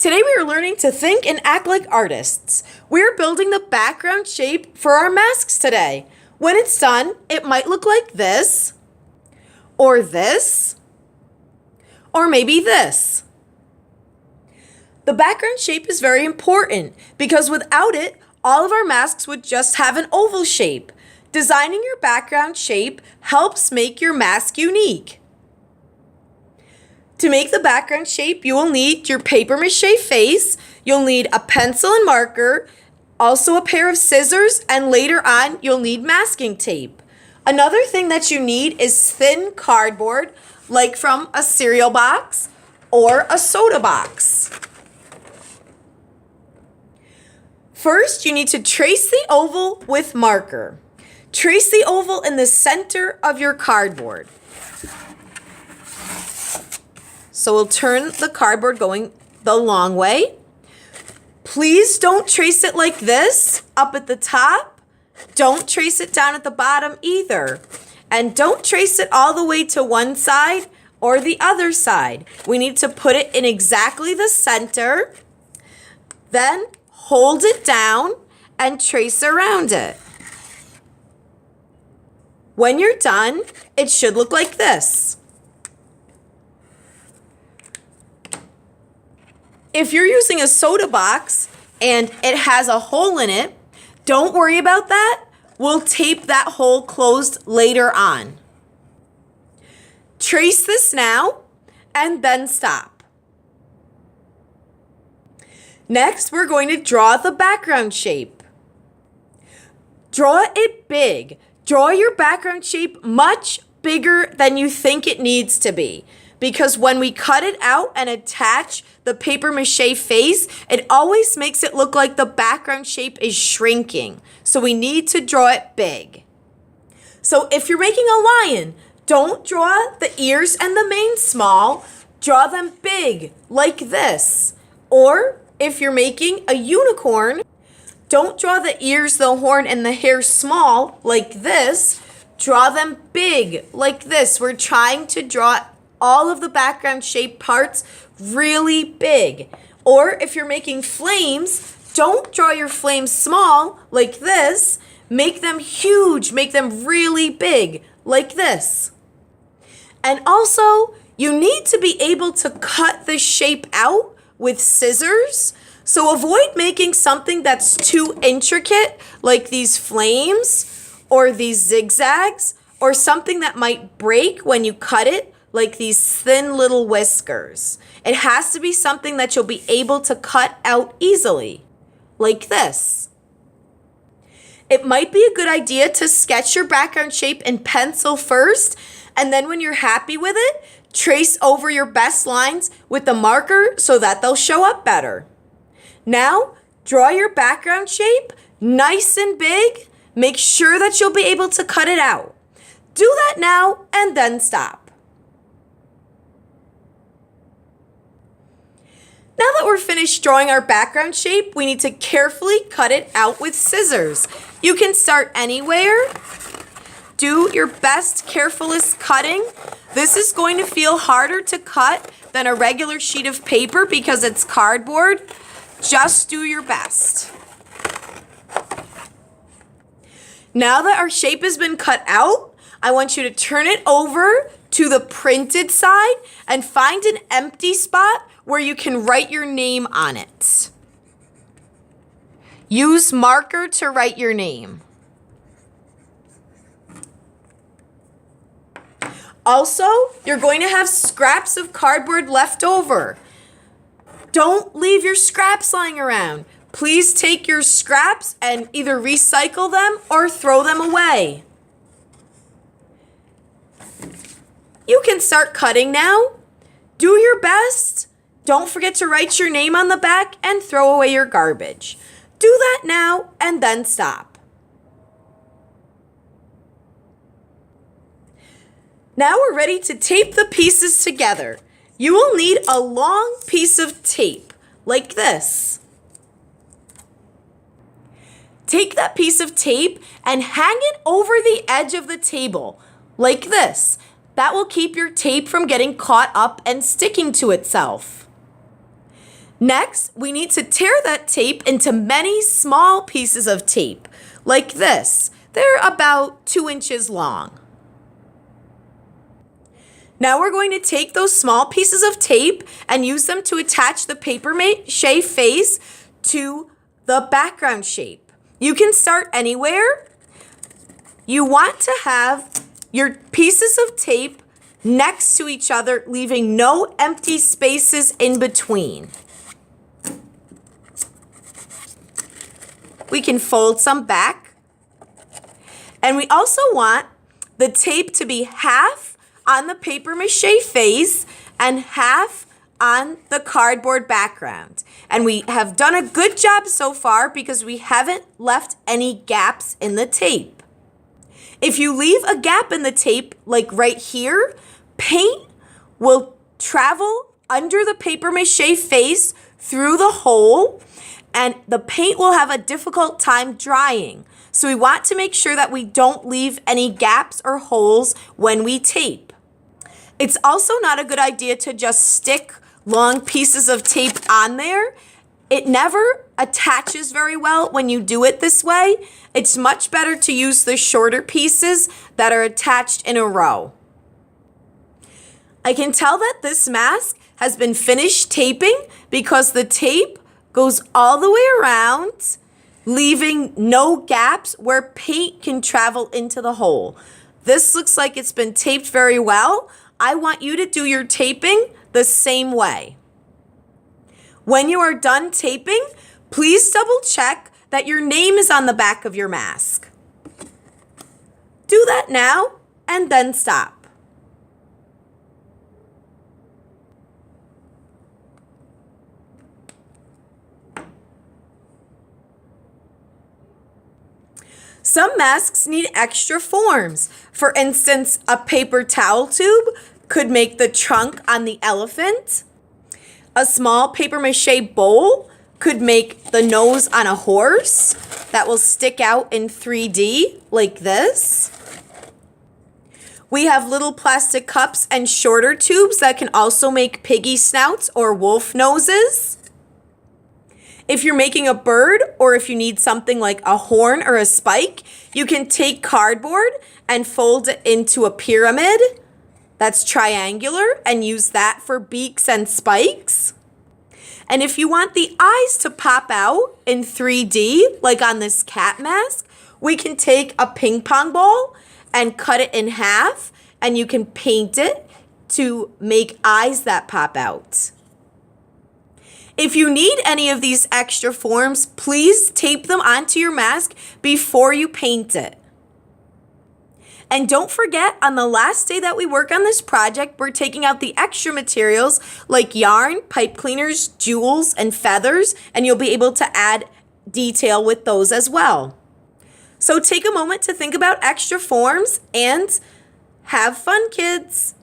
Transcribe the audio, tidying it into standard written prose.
Today we are learning to think and act like artists. We're building the background shape for our masks today. When it's done, it might look like this, or this, or maybe this. The background shape is very important because without it, all of our masks would just have an oval shape. Designing your background shape helps make your mask unique. To make the background shape, you will need your paper mache face, you'll need a pencil and marker, also a pair of scissors, and later on, you'll need masking tape. Another thing that you need is thin cardboard, like from a cereal box or a soda box. First, you need to trace the oval with marker. Trace the oval in the center of your cardboard. So we'll turn the cardboard going the long way. Please don't trace it like this up at the top. Don't trace it down at the bottom either. And don't trace it all the way to one side or the other side. We need to put it in exactly the center. Then hold it down and trace around it. When you're done, it should look like this. If you're using a soda box and it has a hole in it, don't worry about that. We'll tape that hole closed later on. Trace this now and then stop. Next, we're going to draw the background shape. Draw it big. Draw your background shape much bigger than you think it needs to be. Because when we cut it out and attach the paper mache face, it always makes it look like the background shape is shrinking. So we need to draw it big. So if you're making a lion, don't draw the ears and the mane small. Draw them big, like this. Or if you're making a unicorn, don't draw the ears, the horn, and the hair small, like this. Draw them big, like this. We're trying to draw all of the background shape parts really big. Or if you're making flames, don't draw your flames small like this. Make them huge, make them really big like this. And also, you need to be able to cut the shape out with scissors. So avoid making something that's too intricate like these flames or these zigzags or something that might break when you cut it, like these thin little whiskers. It has to be something that you'll be able to cut out easily, like this. It might be a good idea to sketch your background shape in pencil first, and then when you're happy with it, trace over your best lines with the marker so that they'll show up better. Now, draw your background shape nice and big. Make sure that you'll be able to cut it out. Do that now and then stop. Now that we're finished drawing our background shape, we need to carefully cut it out with scissors. You can start anywhere. Do your best, carefulest cutting. This is going to feel harder to cut than a regular sheet of paper because it's cardboard. Just do your best. Now that our shape has been cut out, I want you to turn it over to the printed side and find an empty spot where you can write your name on it. Use marker to write your name. Also, you're going to have scraps of cardboard left over. Don't leave your scraps lying around. Please take your scraps and either recycle them or throw them away. You can start cutting now. Do your best. Don't forget to write your name on the back and throw away your garbage. Do that now and then stop. Now we're ready to tape the pieces together. You will need a long piece of tape, like this. Take that piece of tape and hang it over the edge of the table, like this. That will keep your tape from getting caught up and sticking to itself. Next, we need to tear that tape into many small pieces of tape, like this. They're about 2 inches long. Now we're going to take those small pieces of tape and use them to attach the paper mache face to the background shape. You can start anywhere. You want to have your pieces of tape next to each other, leaving no empty spaces in between. We can fold some back. And we also want the tape to be half on the paper mache face and half on the cardboard background. And we have done a good job so far because we haven't left any gaps in the tape. If you leave a gap in the tape, like right here, paint will travel under the paper mache face through the hole, and the paint will have a difficult time drying. So we want to make sure that we don't leave any gaps or holes when we tape. It's also not a good idea to just stick long pieces of tape on there. It never attaches very well when you do it this way. It's much better to use the shorter pieces that are attached in a row. I can tell that this mask has been finished taping because the tape goes all the way around, leaving no gaps where paint can travel into the hole. This looks like it's been taped very well. I want you to do your taping the same way. When you are done taping, please double check that your name is on the back of your mask. Do that now and then stop. Some masks need extra forms. For instance, a paper towel tube could make the trunk on the elephant. A small paper mache bowl could make the nose on a horse that will stick out in 3D like this. We have little plastic cups and shorter tubes that can also make piggy snouts or wolf noses. If you're making a bird, or if you need something like a horn or a spike, you can take cardboard and fold it into a pyramid that's triangular and use that for beaks and spikes. And if you want the eyes to pop out in 3D, like on this cat mask, we can take a ping pong ball and cut it in half, and you can paint it to make eyes that pop out. If you need any of these extra forms, please tape them onto your mask before you paint it. And don't forget, on the last day that we work on this project, we're taking out the extra materials like yarn, pipe cleaners, jewels, and feathers, and you'll be able to add detail with those as well. So take a moment to think about extra forms and have fun, kids.